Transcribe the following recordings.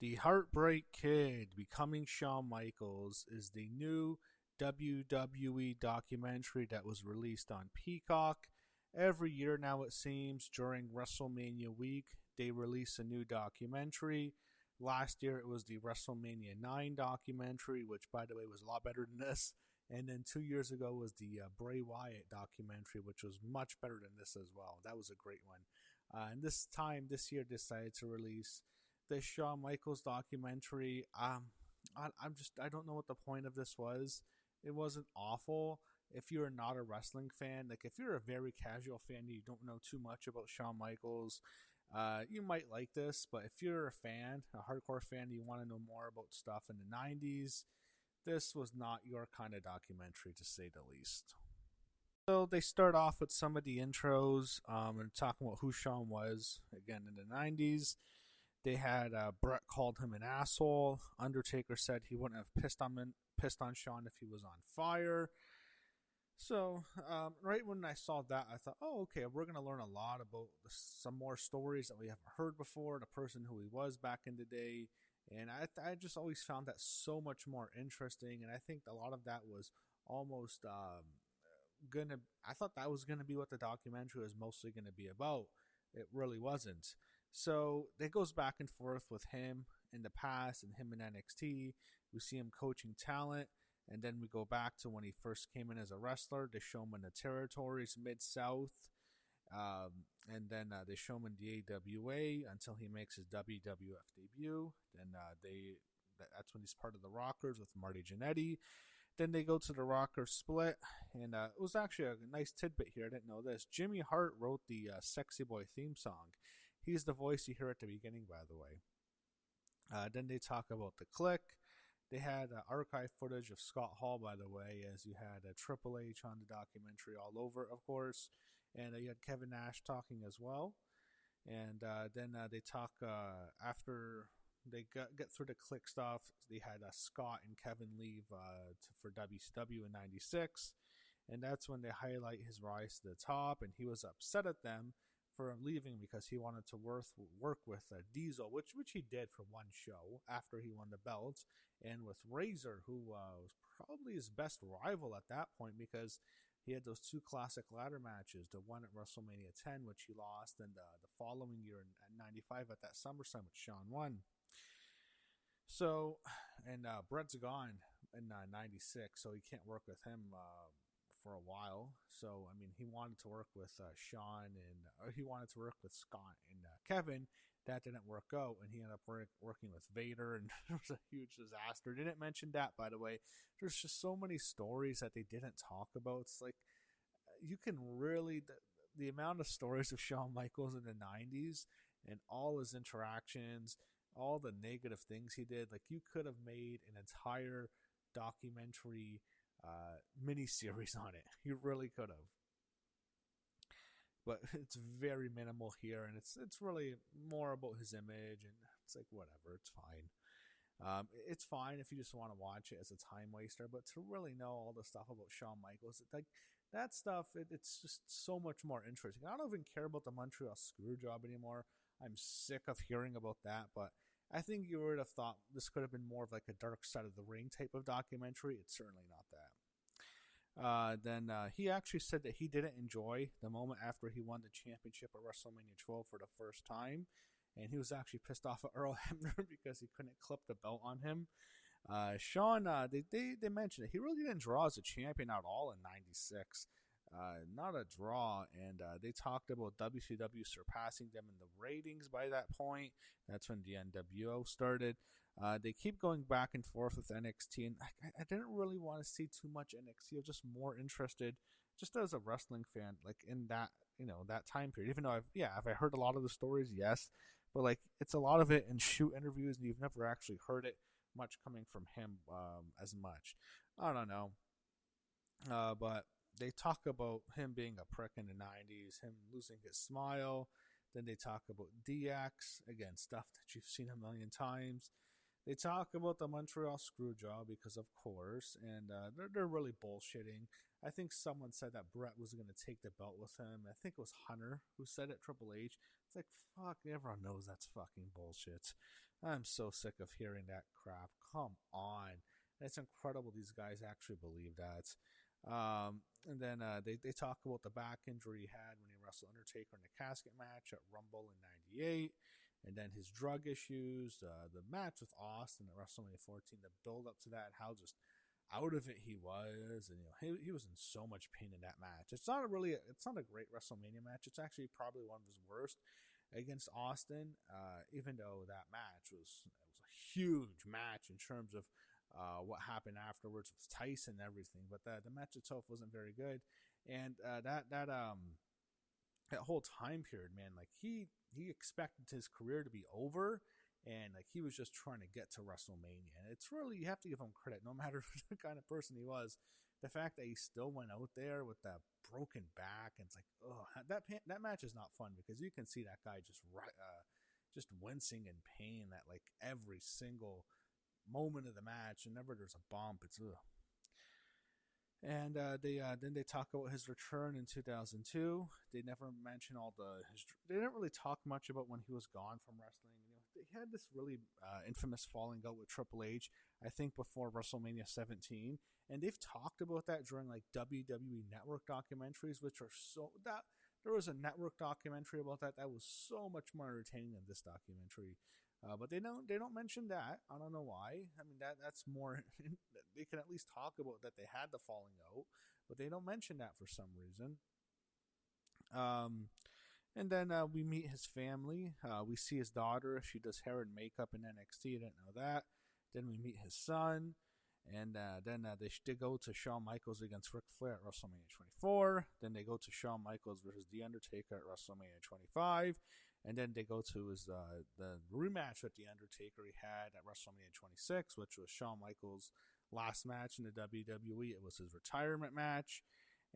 The Heartbreak Kid Becoming Shawn Michaels is the new WWE documentary that was released on Peacock. Every year now, it seems, during WrestleMania week, they release a new documentary. Last year, it was the WrestleMania 9 documentary, which, by the way, was a lot better than this. And then 2 years ago was the Bray Wyatt documentary, which was much better than this as well. That was a great one. And this year, decided to release the Shawn Michaels documentary. I don't know what the point of this was. It wasn't awful. If you're not a wrestling fan, like if you're a very casual fan, you don't know too much about Shawn Michaels, you might like this. But if you're a fan, a hardcore fan, you want to know more about stuff in the '90s, this was not your kind of documentary, to say the least. So they start off with some of the intros and talking about who Shawn was again in the '90s. They had Brett called him an asshole. Undertaker said he wouldn't have pissed on Shawn if he was on fire. So right when I saw that, I thought, oh, okay, we're going to learn a lot about some more stories that we haven't heard before, the person who he was back in the day. And I just always found that so much more interesting. And I think a lot of that was almost I thought that was gonna be what the documentary was mostly gonna be about. It really wasn't. So it goes back and forth with him in the past and him in NXT. We see him coaching talent, and then we go back to when he first came in as a wrestler. They show him in the territories, Mid South, and then they show him in the AWA until he makes his WWF debut. Then that's when he's part of the Rockers with Marty Jannetty. Then they go to the Rocker split, and it was actually a nice tidbit here. I didn't know this. Jimmy Hart wrote the Sexy Boy theme song. He's the voice you hear at the beginning, by the way. Then they talk about the Click. They had archive footage of Scott Hall, by the way, as you had Triple H on the documentary all over, of course. And you had Kevin Nash talking as well. And then they talk after they get through the Click stuff. They had Scott and Kevin leave for WCW in '96, and that's when they highlight his rise to the top. And he was upset at them for leaving because he wanted to work with Diesel, which he did for one show after he won the belt, and with Razor, who was probably his best rival at that point because he had those two classic ladder matches, the one at WrestleMania 10, which he lost, and the following year in '95 at that SummerSlam, which Shawn won. So, and Brett's gone in '96, so he can't work with him for a while. So, I mean, he wanted to work with Shawn or he wanted to work with Scott and Kevin. That didn't work out, and he ended up working with Vader, and it was a huge disaster. Didn't mention that, by the way. There's just so many stories that they didn't talk about. It's like you can really the amount of stories of Shawn Michaels in the '90s and all his interactions, all the negative things he did. Like you could have made an entire documentary miniseries on it. You really could have. But it's very minimal here, and it's really more about his image, and it's like whatever, it's fine. It's fine if you just want to watch it as a time waster, but to really know all the stuff about Shawn Michaels, like that stuff, it's just so much more interesting. I don't even care about the Montreal Screwjob anymore. I'm sick of hearing about that, but I think you would have thought this could have been more of like a Dark Side of the Ring type of documentary. It's certainly not that. Then he actually said that he didn't enjoy the moment after he won the championship at WrestleMania 12 for the first time, and he was actually pissed off at Earl Hebner because he couldn't clip the belt on him. Shawn, they mentioned it. He really didn't draw as a champion at all in '96. Not a draw, and they talked about WCW surpassing them in the ratings by that point. That's when the NWO started. They keep going back and forth with NXT, and I didn't really want to see too much NXT. I was just more interested, just as a wrestling fan, like in that that time period. Even though have I heard a lot of the stories? Yes, but like it's a lot of it in shoot interviews, and you've never actually heard it much coming from him as much. I don't know, but they talk about him being a prick in the '90s, him losing his smile. Then they talk about DX, again, stuff that you've seen a million times. They talk about the Montreal Screwjob because, of course, and they're really bullshitting. I think someone said that Brett was going to take the belt with him. I think it was Hunter who said it, Triple H. It's like, fuck, everyone knows that's fucking bullshit. I'm so sick of hearing that crap. Come on. It's incredible these guys actually believe that. And then they talk about the back injury he had when he wrestled Undertaker in the casket match at Rumble in '98. And then his drug issues, the match with Austin at WrestleMania 14, the build up to that, how just out of it he was, and he was in so much pain in that match. It's not a great WrestleMania match. It's actually probably one of his worst against Austin. Even though that match it was a huge match in terms of what happened afterwards with Tyson and everything, but the match itself wasn't very good. And that whole time period, man, like he expected his career to be over, and like he was just trying to get to WrestleMania. And it's really, you have to give him credit, no matter the kind of person he was. The fact that he still went out there with that broken back, and it's like, oh, that match is not fun, because you can see that guy just wincing in pain at like every single moment of the match. Whenever there's a bump, it's ugh. And then they talk about his return in 2002. They never mention they didn't really talk much about when he was gone from wrestling. They had this really infamous falling out with Triple H, I think before WrestleMania 17, and they've talked about that during like WWE Network documentaries, which are that there was a network documentary about that was so much more entertaining than this documentary. But they don't mention that. I don't know why. I mean, that's more. They can at least talk about that they had the falling out, but they don't mention that for some reason. And then we meet his family. We see his daughter. She does hair and makeup in NXT. I didn't know that. Then we meet his son. And then they go to Shawn Michaels against Ric Flair at WrestleMania 24. Then they go to Shawn Michaels versus The Undertaker at WrestleMania 25. And then they go to his the rematch with The Undertaker he had at WrestleMania 26, which was Shawn Michaels' last match in the WWE. It was his retirement match.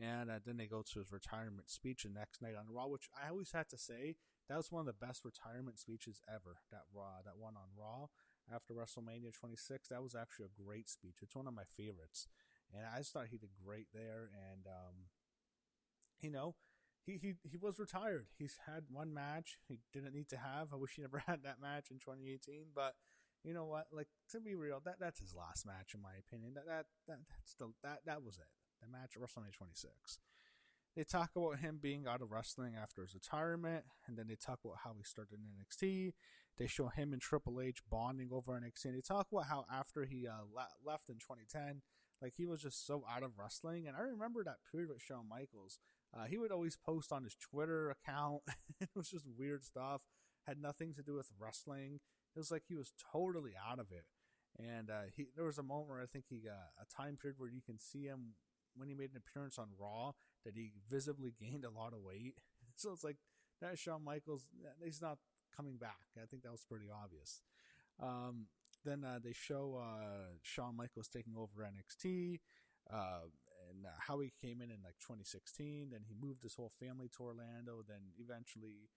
And then they go to his retirement speech the next night on Raw, which I always had to say, that was one of the best retirement speeches ever, that one on Raw after WrestleMania 26. That was actually a great speech. It's one of my favorites. And I just thought he did great there. And, he was retired. He's had one match he didn't need to have. I wish he never had that match in 2018. But you know what? Like, to be real, that's his last match in my opinion. That was it. The match at WrestleMania 26. They talk about him being out of wrestling after his retirement, and then they talk about how he started in NXT. They show him and Triple H bonding over NXT. And they talk about how after he left in 2010, like he was just so out of wrestling. And I remember that period with Shawn Michaels. He would always post on his Twitter account. It was just weird stuff. Had nothing to do with wrestling. It was like he was totally out of it. And there was a moment where I think he got a time period where you can see him when he made an appearance on Raw that he visibly gained a lot of weight. So it's like, that Shawn Michaels, he's not coming back. I think that was pretty obvious. Then they show Shawn Michaels taking over NXT and how he came in like 2016. Then he moved his whole family to Orlando. Then eventually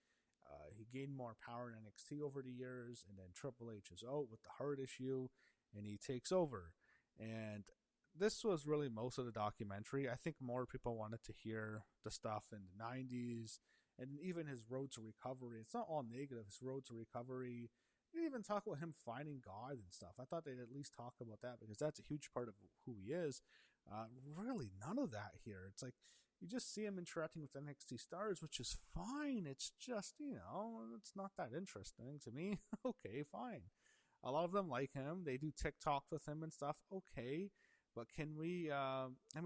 he gained more power in NXT over the years. And then Triple H is out with the heart issue and he takes over. And this was really most of the documentary. I think more people wanted to hear the stuff in the 90s and even his road to recovery. It's not all negative, his road to recovery. You even talk about him finding God and stuff. I thought they'd at least talk about that because that's a huge part of who he is. Really, none of that here. It's like you just see him interacting with NXT stars, which is fine. It's just, it's not that interesting to me. Okay, fine. A lot of them like him. They do TikTok with him and stuff. Okay. But can we,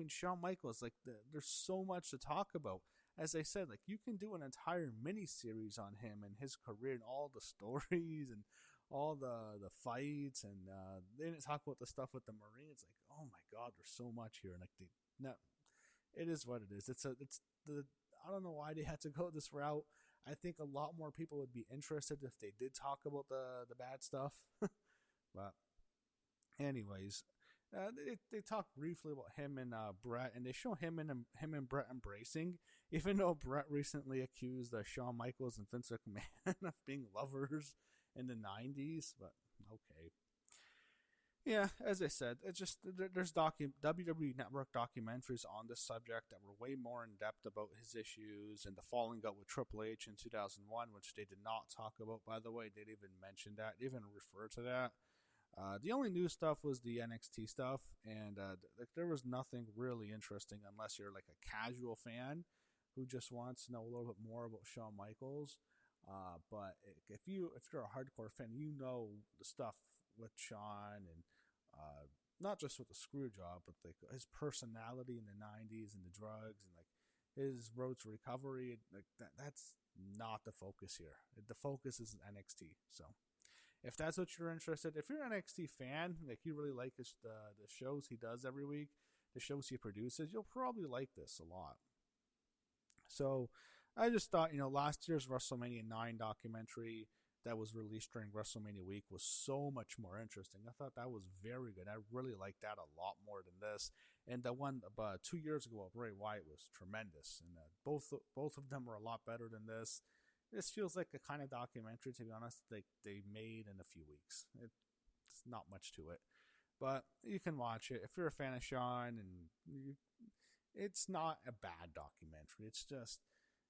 Shawn Michaels, like, there's so much to talk about. As I said, like, you can do an entire mini-series on him and his career and all the stories and all the fights. And they didn't talk about the stuff with the Marines. Like, oh my God, there's so much here. And like, it is what it is. I don't know why they had to go this route. I think a lot more people would be interested if they did talk about the bad stuff. But anyways, they talk briefly about him and Brett, and they show him and Brett embracing, even though Brett recently accused Shawn Michaels and Vince McMahon of being lovers in the 90s. But okay. Yeah, as I said, it's just there's WWE Network documentaries on this subject that were way more in depth about his issues and the falling out with Triple H in 2001, which they did not talk about. By the way, they didn't even mention that, they didn't even refer to that. The only new stuff was the NXT stuff, and there was nothing really interesting unless you're like a casual fan who just wants to know a little bit more about Shawn Michaels. But if you're a hardcore fan, you know the stuff with Shawn and not just with the screw job, but like his personality in the '90s and the drugs and like his road to recovery. Like that's not the focus here. The focus is NXT. So if that's what you're interested, if you're an NXT fan, like you really like the shows he does every week, the shows he produces, you'll probably like this a lot. So I just thought, last year's WrestleMania 9 documentary that was released during WrestleMania week was so much more interesting. I thought that was very good. I really liked that a lot more than this. And the one about 2 years ago of Bray Wyatt was tremendous. And both of them were a lot better than this. This feels like a kind of documentary, to be honest, they made in a few weeks. It's not much to it. But you can watch it. If you're a fan of Shawn, it's not a bad documentary. It's just,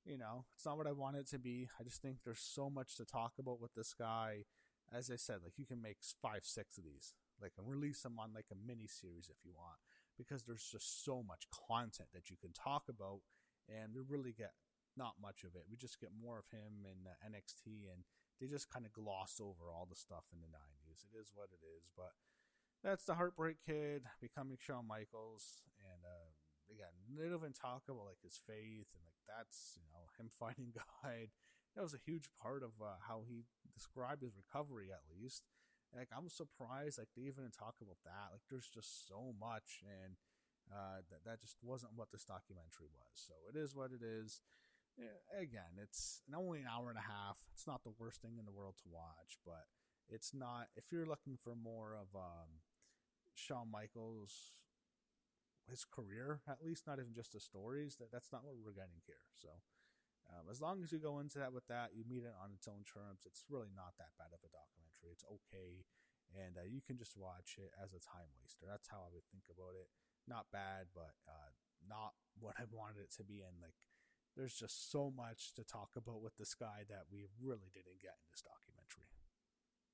it's not what I want it to be. I just think there's so much to talk about with this guy. As I said, like you can make 5, 6 of these, like and release them on like a mini series if you want, because there's just so much content that you can talk about, and we really get not much of it. We just get more of him in NXT, and they just kind of gloss over all the stuff in the '90s. It is what it is, but that's the Heartbreak Kid becoming Shawn Michaels, and again, they don't even talk about like his faith and like that's him fighting God. That was a huge part of how he described his recovery, at least. And, like I'm surprised like they even talk about that. Like there's just so much, and that just wasn't what this documentary was. So it is what it is. Yeah, again, it's only an hour and a half. It's not the worst thing in the world to watch, but it's not. If you're looking for more of Shawn Michaels, his career, at least, not even just the stories, that's not what we're getting here. So as long as you go into that with that, you meet it on its own terms. It's really not that bad of a documentary. It's okay, and you can just watch it as a time waster. That's how I would think about it. Not bad, but not what I wanted it to be. And like, there's just so much to talk about with this guy that we really didn't get in this documentary.